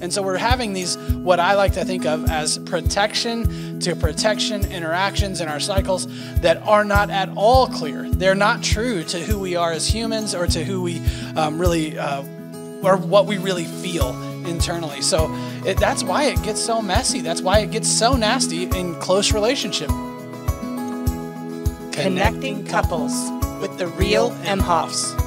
And so we're having these, what I like to think of as protection to protection interactions in our cycles that are not at all clear. They're not true to who we are as humans or to who we or what we really feel internally. So that's why it gets so messy. That's why it gets so nasty in close relationship. Connecting couples with the real Imhoffs.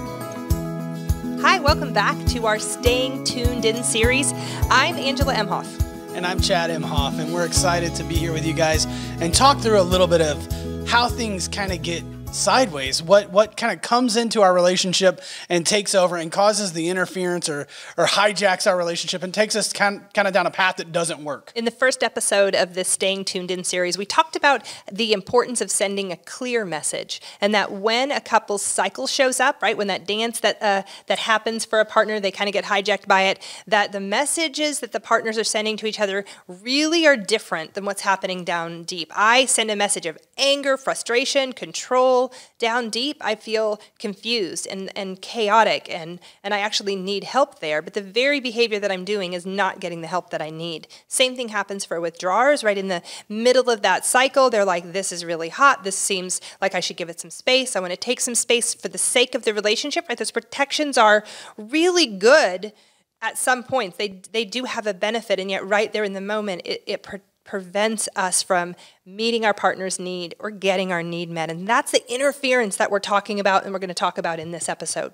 Hi, welcome back to our Staying Tuned In series. I'm Angela Imhoff. And I'm Chad Imhoff, and we're excited to be here with you guys and talk through a little bit of how things kind of get sideways, what kind of comes into our relationship and takes over and causes the interference or hijacks our relationship and takes us kind of down a path that doesn't work. In the first episode of this Staying Tuned In series, we talked about the importance of sending a clear message, and that when a couple's cycle shows up, right, when that dance that happens for a partner, they kind of get hijacked by it, that the messages that the partners are sending to each other really are different than what's happening down deep. I send a message of anger, frustration, control. Down deep, I feel confused and chaotic, and I actually need help there, but the very behavior that I'm doing is not getting the help that I need. Same thing happens for withdrawers, right? In the middle of that cycle, they're like, this is really hot, this seems like I should give it some space, I want to take some space for the sake of the relationship, right? Those protections are really good at some points. They do have a benefit, and yet right there in the moment, it prevents us from meeting our partner's need or getting our need met. And that's the interference that we're talking about and we're going to talk about in this episode.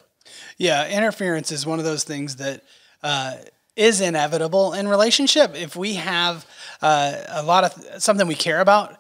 Yeah, interference is one of those things that is inevitable in relationship. If we have a lot of something we care about,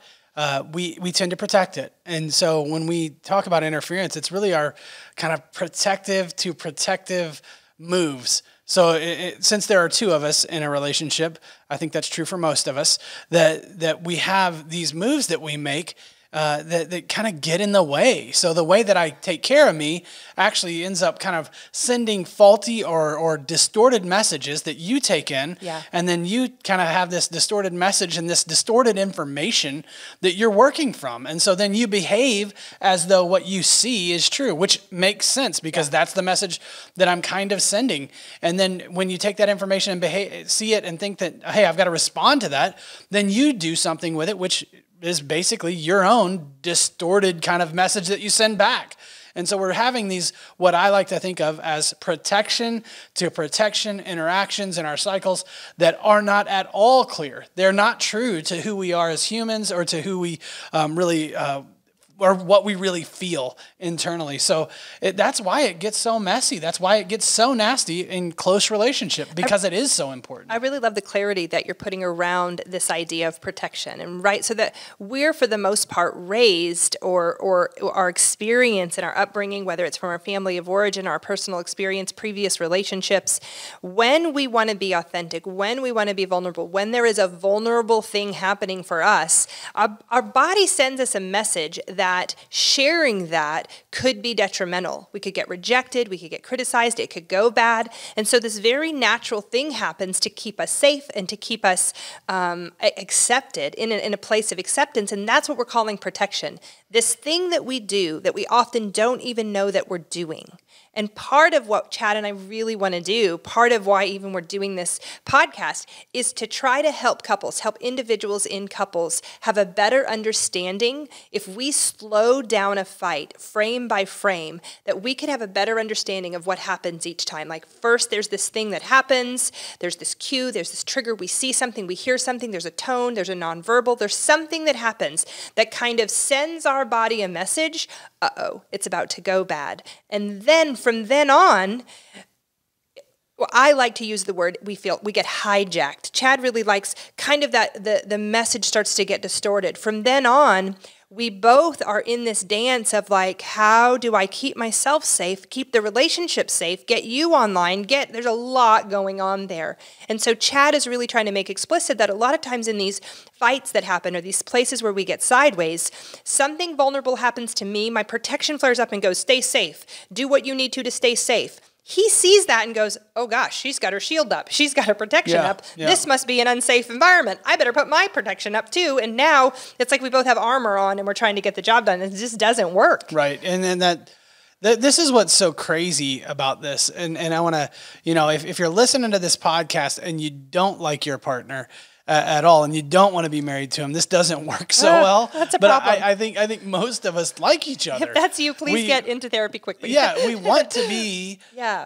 we tend to protect it. And so when we talk about interference, it's really our kind of protective to protective moves. So since there are two of us in a relationship, I think that's true for most of us, that we have these moves that we make that kind of get in the way. So the way that I take care of me actually ends up kind of sending faulty or distorted messages that you take in, and then you kind of have this distorted message and this distorted information that you're working from. And so then you behave as though what you see is true, which makes sense because that's the message that I'm kind of sending. And then when you take that information and see it and think that, hey, I've got to respond to that, then you do something with it, which is basically your own distorted kind of message that you send back. And so we're having these, what I like to think of as protection to protection interactions in our cycles that are not at all clear. They're not true to who we are as humans or to who we or what we really feel internally. So that's why it gets so messy. That's why it gets so nasty in close relationship, because it is so important. I really love the clarity that you're putting around this idea of protection, and right, so that we're for the most part raised or our experience and our upbringing, whether it's from our family of origin, our personal experience, previous relationships, when we want to be authentic, when we want to be vulnerable, when there is a vulnerable thing happening for us, our body sends us a message that sharing that could be detrimental. We could get rejected, we could get criticized, it could go bad. And so this very natural thing happens to keep us safe and to keep us accepted in a place of acceptance. And that's what we're calling protection. This thing that we do that we often don't even know that we're doing. And part of what Chad and I really want to do, part of why even we're doing this podcast, is to try to help couples, help individuals in couples have a better understanding. If we slow down a fight frame by frame, that we could have a better understanding of what happens each time. Like first there's this thing that happens, there's this cue, there's this trigger, we see something, we hear something, there's a tone, there's a nonverbal, there's something that happens that kind of sends our body a message, uh-oh, it's about to go bad. And then from then on, well, I like to use the word we get hijacked. Chad really likes kind of that the message starts to get distorted. From then on, we both are in this dance of like, how do I keep myself safe, keep the relationship safe, get you online, there's a lot going on there. And so Chad is really trying to make explicit that a lot of times in these fights that happen or these places where we get sideways, something vulnerable happens to me, my protection flares up and goes, stay safe, do what you need to stay safe. He sees that and goes, oh gosh, she's got her shield up. She's got her protection up. Yeah. This must be an unsafe environment. I better put my protection up too. And now it's like we both have armor on and we're trying to get the job done. It just doesn't work. Right. And then This is what's so crazy about this. And I want to, if you're listening to this podcast and you don't like your partner at all, and you don't want to be married to him, this doesn't work so well. That's a but problem. I think most of us like each other. If that's you, please get into therapy quickly. Yeah, we want to be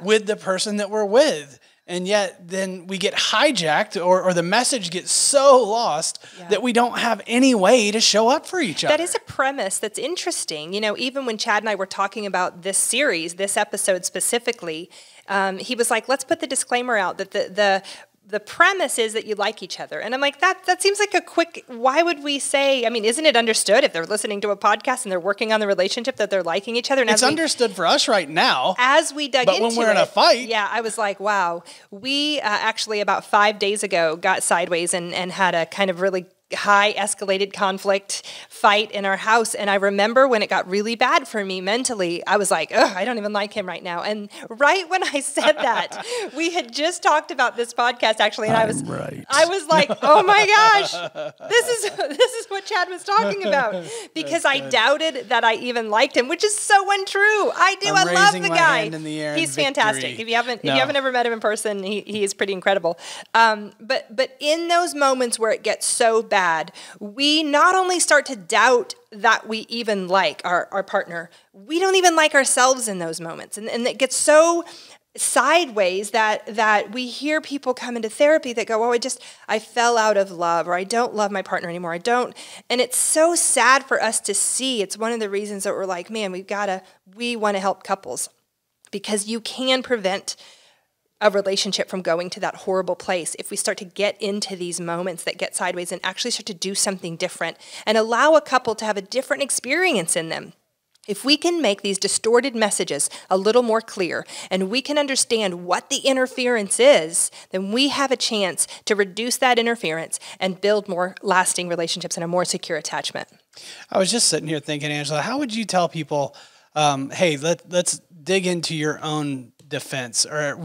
with the person that we're with. And yet then we get hijacked or the message gets so lost that we don't have any way to show up for each other. That is a premise that's interesting. Even when Chad and I were talking about this series, this episode specifically, he was like, let's put the disclaimer out that the premise is that you like each other. And I'm like, that seems like a quick, why would we say, isn't it understood if they're listening to a podcast and they're working on the relationship that they're liking each other? And it's understood for us right now. As we dug into it. But when we're in a fight. Yeah, I was like, wow. We actually about 5 days ago got sideways and had a kind of really high escalated conflict fight in our house. And I remember when it got really bad for me mentally, I was like, I don't even like him right now. And right when I said that, we had just talked about this podcast actually. And I was like, oh my gosh, this is what Chad was talking about, because I doubted that I even liked him, which is so untrue. I do. I love the guy. He's fantastic. If you haven't ever met him in person, he is pretty incredible. But in those moments where it gets so bad, we not only start to doubt that we even like our partner, we don't even like ourselves in those moments. And it gets so sideways that we hear people come into therapy that go, I fell out of love, or I don't love my partner anymore. And it's so sad for us to see. It's one of the reasons that we're like, man, we want to help couples, because you can prevent a relationship from going to that horrible place if we start to get into these moments that get sideways and actually start to do something different and allow a couple to have a different experience in them. If we can make these distorted messages a little more clear and we can understand what the interference is, then we have a chance to reduce that interference and build more lasting relationships and a more secure attachment. I was just sitting here thinking, Angela, how would you tell people, hey, let's dig into your own defense? Or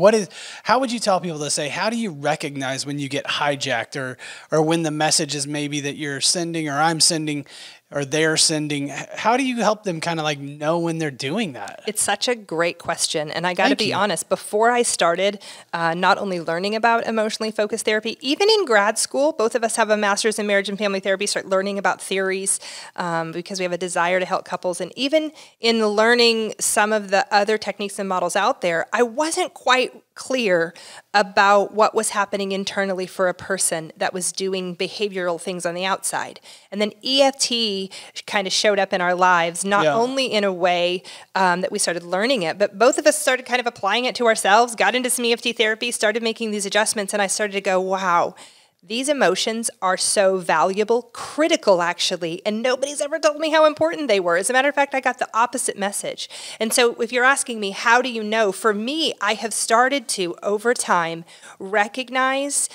how would you tell people to say, how do you recognize when you get hijacked, or when the message is maybe that you're sending, or I'm sending, or they're sending? How do you help them kind of like know when they're doing that? It's such a great question. And I got to be honest, before I started not only learning about emotionally focused therapy, even in grad school, both of us have a master's in marriage and family therapy, start learning about theories because we have a desire to help couples. And even in learning some of the other techniques and models out there, I wasn't quite clear about what was happening internally for a person that was doing behavioral things on the outside. And then EFT kind of showed up in our lives, not only in a way that we started learning it, but both of us started kind of applying it to ourselves, got into some EFT therapy, started making these adjustments, and I started to go, wow, these emotions are so valuable, critical actually, and nobody's ever told me how important they were. As a matter of fact, I got the opposite message. And so if you're asking me, how do you know? For me, I have started to, over time, recognize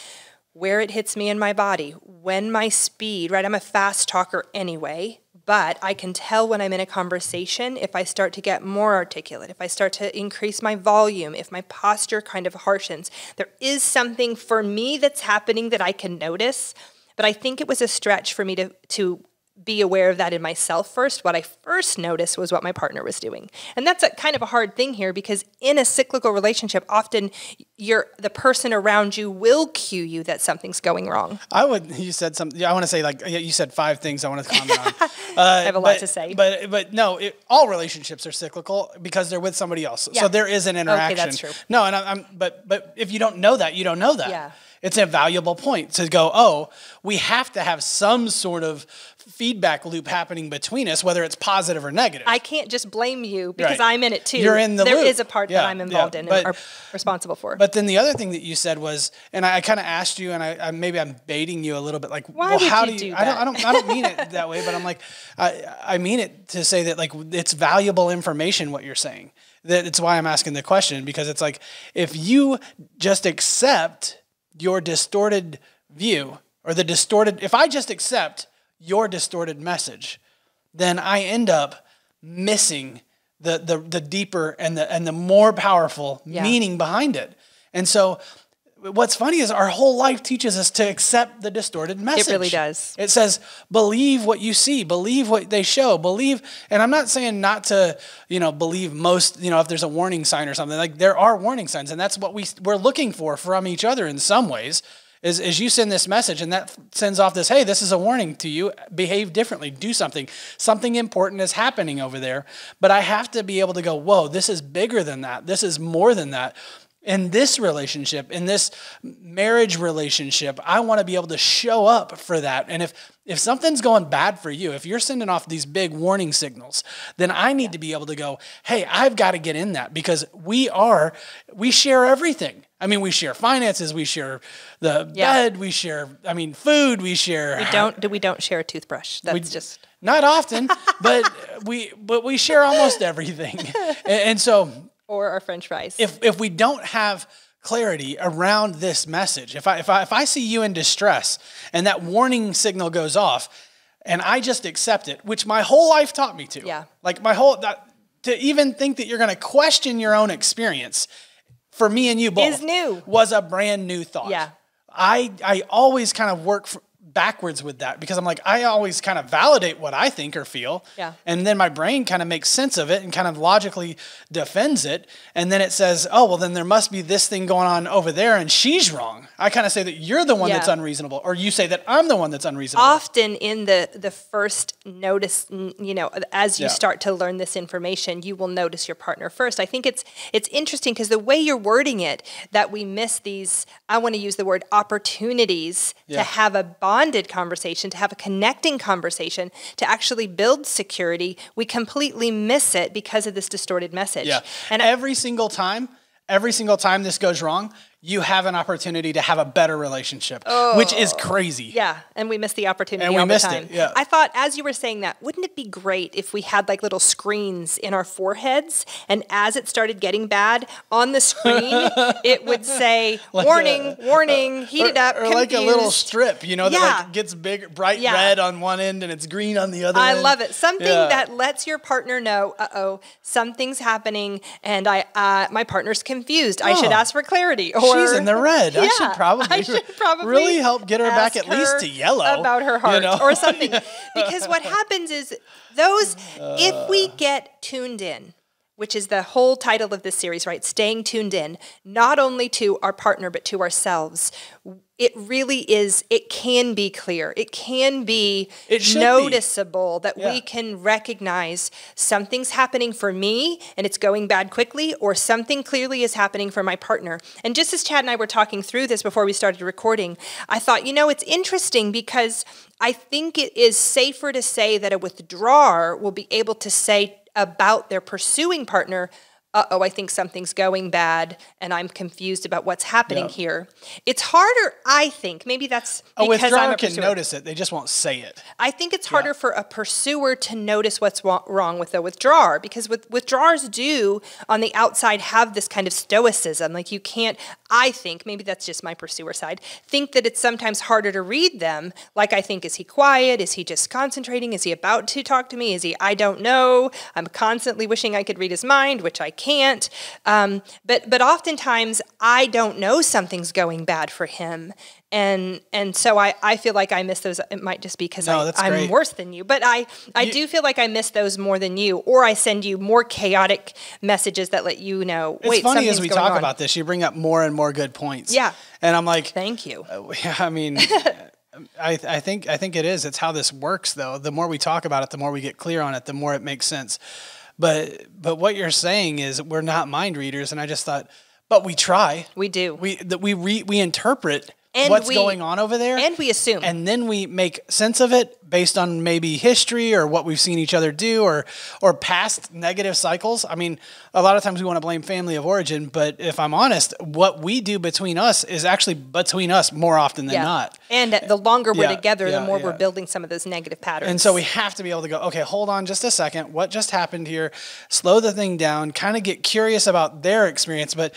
where it hits me in my body, when my speed, right? I'm a fast talker anyway, but I can tell when I'm in a conversation if I start to get more articulate, if I start to increase my volume, if my posture kind of harshens. There is something for me that's happening that I can notice, but I think it was a stretch for me to be aware of that in myself first. What I first noticed was what my partner was doing. And that's a kind of a hard thing here, because in a cyclical relationship, often the person around you will cue you that something's going wrong. You said something, I want to say, like, you said 5 things I want to comment on. I have a lot to say. But no, all relationships are cyclical because they're with somebody else. Yeah. So there is an interaction. Okay, that's true. No, and but if you don't know that, you don't know that. Yeah. It's a valuable point to go, we have to have some sort of feedback loop happening between us, whether it's positive or negative. I can't just blame you because I'm in it too. You're in the loop. There is a part that I'm involved in and are responsible for. But then the other thing that you said was, and I kind of asked you, and maybe I'm baiting you a little bit, like, why would you do that? I don't mean it that way, but I'm like, I mean it to say that, like, it's valuable information what you're saying. That it's why I'm asking the question, because it's like, if you just accept your distorted view, or if I just accept your distorted message, then I end up missing the deeper and the more powerful meaning behind it. And so what's funny is our whole life teaches us to accept the distorted message. It really does. It says, believe what you see, believe what they show, believe. And I'm not saying not to, believe most, if there's a warning sign or something. Like, there are warning signs, and that's what we're looking for from each other in some ways. Is you send this message, and that sends off this, hey, this is a warning to you, behave differently, do something. Something important is happening over there. But I have to be able to go, whoa, this is bigger than that. This is more than that. In this relationship, in this marriage relationship, I want to be able to show up for that. And if something's going bad for you, if you're sending off these big warning signals, then I need to be able to go, hey, I've got to get in that, because we share everything. I mean, we share finances, we share the bed, we share, food, we share. We don't share a toothbrush. That's just not often, but we share almost everything. And so, or our French fries. If we don't have clarity around this message, if I see you in distress and that warning signal goes off, and I just accept it, which my whole life taught me to. Like to even think that you're going to question your own experience, for me and you both, is new. Was a brand new thought. Yeah. I always kind of work backwards with that, because I'm like, I always kind of validate what I think or feel. Yeah. And then my brain kind of makes sense of it and kind of logically defends it. And then it says, oh, well, then there must be this thing going on over there, and she's wrong. I kind of say that you're the one that's unreasonable, or you say that I'm the one that's unreasonable. Often in the first notice, as you start to learn this information, you will notice your partner first. I think it's interesting, because the way you're wording it, that we miss these, I want to use the word opportunities to have a bonded conversation, to have a connecting conversation, to actually build security. We completely miss it because of this distorted message. Yeah. And every single time this goes wrong, you have an opportunity to have a better relationship, which is crazy. Yeah, and we missed the opportunity all the time. It, yeah. I thought, as you were saying that, wouldn't it be great if we had like little screens in our foreheads, and as it started getting bad, on the screen, it would say, like warning, heated up, or confused. like a little strip, that like gets big, bright red on one end and it's green on the other end. I love it. Something that lets your partner know, something's happening, and my partner's confused. I should ask for clarity. Or she's in the red. I should probably really help get her back at least to yellow. About her heart or something. Because what happens is if we get tuned in, which is the whole title of this series, right? Staying tuned in, not only to our partner, but to ourselves. It really is, it can be clear. It can be noticeable that we can recognize something's happening for me and it's going bad quickly, or something clearly is happening for my partner. And just as Chad and I were talking through this before we started recording, I thought, it's interesting, because I think it is safer to say that a withdrawer will be able to say about their pursuing partner, I think something's going bad, and I'm confused about what's happening here. It's harder, I think. Maybe that's because a withdrawer I'm a can pursuer. notice it. They just won't say it. I think it's harder for a pursuer to notice what's wrong with a withdrawer, because withdrawers do, on the outside, have this kind of stoicism. Like, you can't, I think, maybe that's just my pursuer side, think that it's sometimes harder to read them. Like, I think, is he quiet? Is he just concentrating? Is he about to talk to me? Is he, I don't know. I'm constantly wishing I could read his mind, which I can't. But oftentimes I don't know something's going bad for him. And so I feel like I miss those. It might just be because I'm worse than you, but I do feel like I miss those more than you, or I send you more chaotic messages that let you know, it's funny as we talk about this, you bring up more and more good points. Yeah. And I'm like, thank you. I think it is. It's how this works, though. The more we talk about it, the more we get clear on it, the more it makes sense. But what you're saying is we're not mind readers, and I just thought, but we try. We do. We interpret what's going on over there, and we assume, and then we make sense of it based on maybe history or what we've seen each other do, or past negative cycles. I mean, a lot of times we want to blame family of origin, but if I'm honest, what we do between us is actually between us more often than not. And the longer we're together, the more we're building some of those negative patterns. And so we have to be able to go, okay, hold on just a second. What just happened here? Slow the thing down, kind of get curious about their experience. But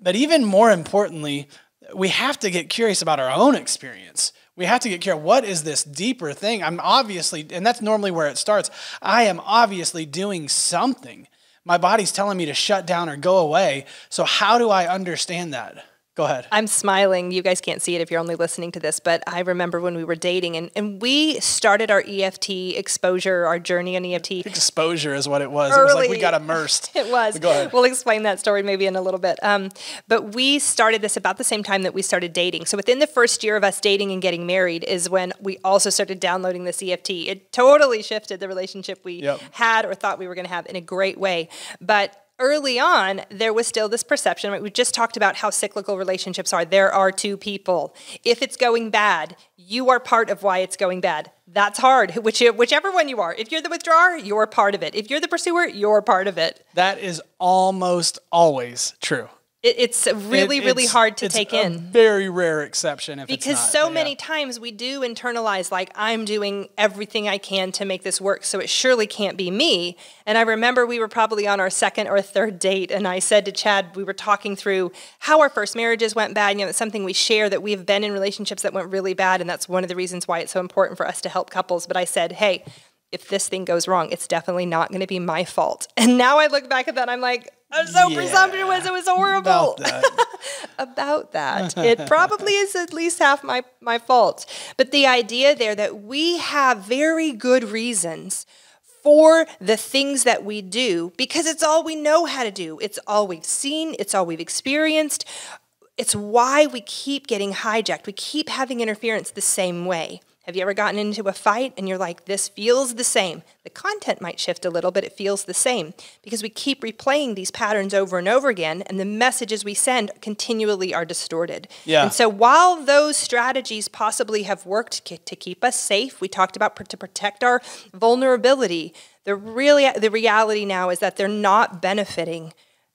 even more importantly, we have to get curious about our own experience. We have to get curious. What is this deeper thing? I'm obviously, and that's normally where it starts, I am obviously doing something. My body's telling me to shut down or go away. So how do I understand that? Go ahead. I'm smiling. You guys can't see it if you're only listening to this, but I remember when we were dating and we started our EFT exposure, our journey on EFT. Exposure is what it was. Early. It was like we got immersed. It was. Go ahead. We'll explain that story maybe in a little bit. But we started this about the same time that we started dating. So within the first year of us dating and getting married is when we also started downloading this EFT. It totally shifted the relationship we had or thought we were going to have in a great way. But early on, there was still this perception. Right? We just talked about how cyclical relationships are. There are two people. If it's going bad, you are part of why it's going bad. That's hard, whichever one you are. If you're the withdrawer, you're part of it. If you're the pursuer, you're part of it. That is almost always true. It's really hard to take in. It's a very rare exception if it's not. Because so many times we do internalize, like, I'm doing everything I can to make this work, so it surely can't be me. And I remember we were probably on our second or third date, and I said to Chad, we were talking through how our first marriages went bad. You know, it's something we share, that we've been in relationships that went really bad, and that's one of the reasons why it's so important for us to help couples. But I said, hey, if this thing goes wrong, it's definitely not going to be my fault. And now I look back at that, I'm like, I'm so presumptuous. It was horrible. About that. It probably is at least half my fault. But the idea there that we have very good reasons for the things that we do because it's all we know how to do. It's all we've seen. It's all we've experienced. It's why we keep getting hijacked. We keep having interference the same way. Have you ever gotten into a fight and you're like, this feels the same? The content might shift a little, but it feels the same because we keep replaying these patterns over and over again, and the messages we send continually are distorted. Yeah. And so while those strategies possibly have worked to keep us safe, we talked about to protect our vulnerability, the reality now is that they're not benefiting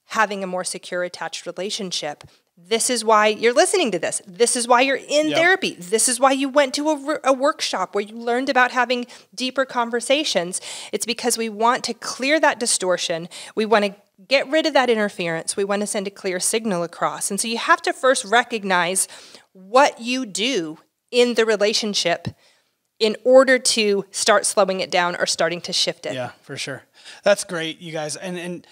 having a more secure attached relationship. This is why you're listening to this. This is why you're in therapy. This is why you went to a workshop where you learned about having deeper conversations. It's because we want to clear that distortion. We want to get rid of that interference. We want to send a clear signal across. And so you have to first recognize what you do in the relationship in order to start slowing it down or starting to shift it. Yeah, for sure. That's great, you guys. And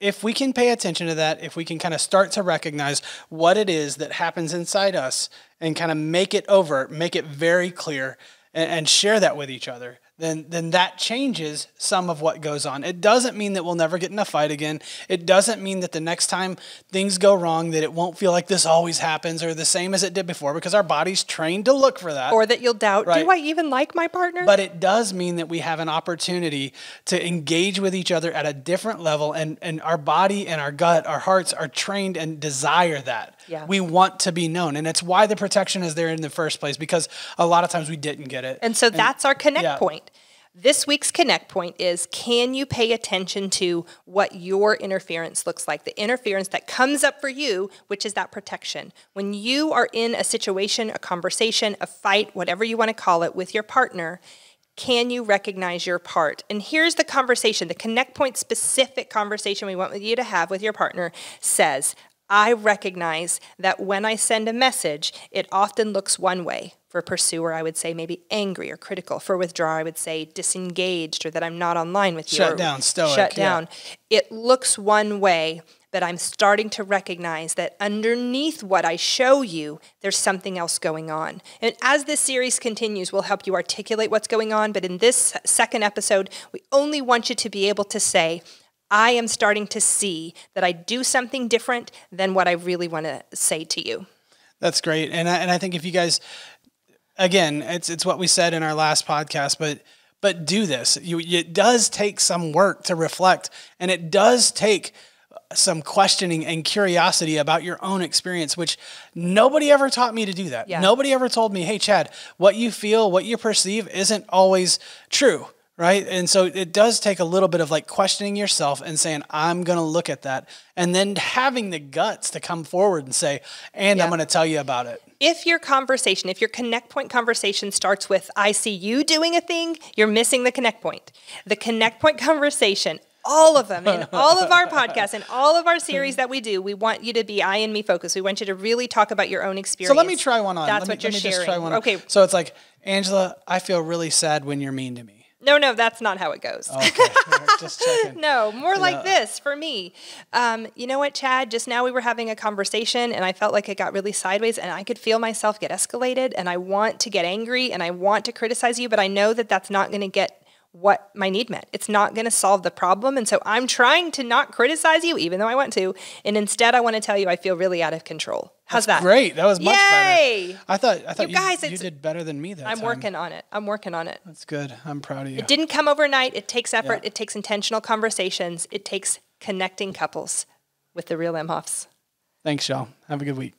if we can pay attention to that, if we can kind of start to recognize what it is that happens inside us and kind of make it overt, make it very clear, and share that with each other, then that changes some of what goes on. It doesn't mean that we'll never get in a fight again. It doesn't mean that the next time things go wrong that it won't feel like this always happens or the same as it did before, because our body's trained to look for that. Or that you'll doubt, right? Do I even like my partner? But it does mean that we have an opportunity to engage with each other at a different level, and our body and our gut, our hearts are trained and desire that. Yeah. We want to be known, and it's why the protection is there in the first place, because a lot of times we didn't get it. And so that's our connect point. This week's connect point is, can you pay attention to what your interference looks like? The interference that comes up for you, which is that protection. When you are in a situation, a conversation, a fight, whatever you want to call it, with your partner, can you recognize your part? And here's the conversation, the connect point specific conversation we want you to have with your partner says, I recognize that when I send a message, it often looks one way. For pursuer, I would say maybe angry or critical. For withdrawer, I would say disengaged, or that I'm not online with you. Shut down, stoic. Shut down. Yeah. It looks one way, but I'm starting to recognize that underneath what I show you, there's something else going on. And as this series continues, we'll help you articulate what's going on. But in this second episode, we only want you to be able to say, I am starting to see that I do something different than what I really want to say to you. That's great. And I think if you guys, again, it's what we said in our last podcast, but do this. It does take some work to reflect, and it does take some questioning and curiosity about your own experience, which nobody ever taught me to do that. Yeah. Nobody ever told me, hey, Chad, what you feel, what you perceive isn't always true. Right. And so it does take a little bit of like questioning yourself and saying, I'm going to look at that, and then having the guts to come forward and say, and I'm going to tell you about it. If your conversation, if your connect point conversation starts with, I see you doing a thing, you're missing the connect point. The connect point conversation, all of them, in all of our podcasts and all of our series that we do, we want you to be I and me focused. We want you to really talk about your own experience. So let me try one on. That's what you're sharing. Just try one okay. On. So it's like, Angela, I feel really sad when you're mean to me. No, that's not how it goes. Okay, all right, just checking. No, more like this for me. You know what, Chad? Just now we were having a conversation and I felt like it got really sideways and I could feel myself get escalated and I want to get angry and I want to criticize you, but I know that that's not going to get what my need met. It's not going to solve the problem. And so I'm trying to not criticize you, even though I want to. And instead I want to tell you I feel really out of control. How's that? Great. That was much Yay! better. I thought you guys, you did better than me that I'm time. working on it. I'm working on it. That's good. I'm proud of you. It didn't come overnight. It takes effort. Yeah. It takes intentional conversations. It takes connecting couples with the real Imhoffs. Thanks, y'all. Have a good week.